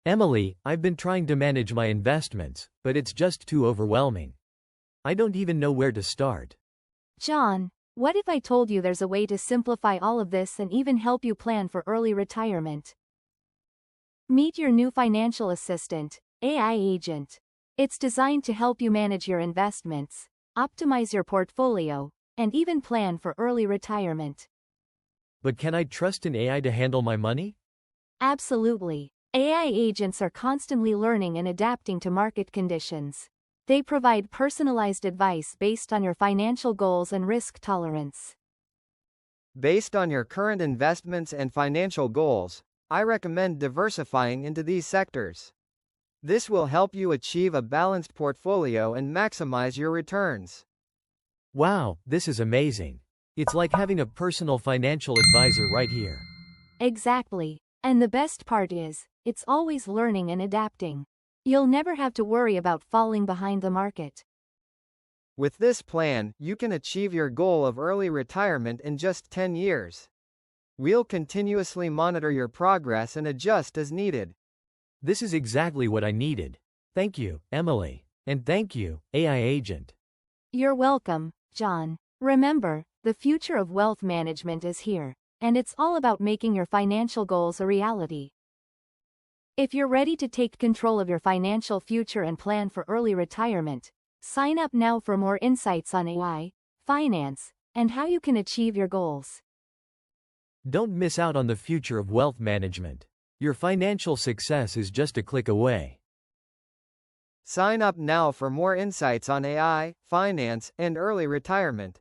Emily, I've been trying to manage my investments, but it's just too overwhelming. I don't even know where to start. John, what if I told you there's a way to simplify all of this and even help you plan for early retirement? Meet your new financial assistant, AI Agent. It's designed to help you manage your investments, optimize your portfolio, and even plan for early retirement. But can I trust an AI to handle my money? Absolutely. AI agents are constantly learning and adapting to market conditions. They provide personalized advice based on your financial goals and risk tolerance. Based on your current investments and financial goals, I recommend diversifying into these sectors. This will help you achieve a balanced portfolio and maximize your returns. Wow, this is amazing. It's like having a personal financial advisor right here. Exactly. And the best part is, it's always learning and adapting. You'll never have to worry about falling behind the market. With this plan, you can achieve your goal of early retirement in just 10 years. We'll continuously monitor your progress and adjust as needed. This is exactly what I needed. Thank you, Emily. And thank you, AI Agent. You're welcome, John. Remember, the future of wealth management is here, and it's all about making your financial goals a reality. If you're ready to take control of your financial future and plan for early retirement, sign up now for more insights on AI, finance, and how you can achieve your goals. Don't miss out on the future of wealth management. Your financial success is just a click away. Sign up now for more insights on AI, finance, and early retirement.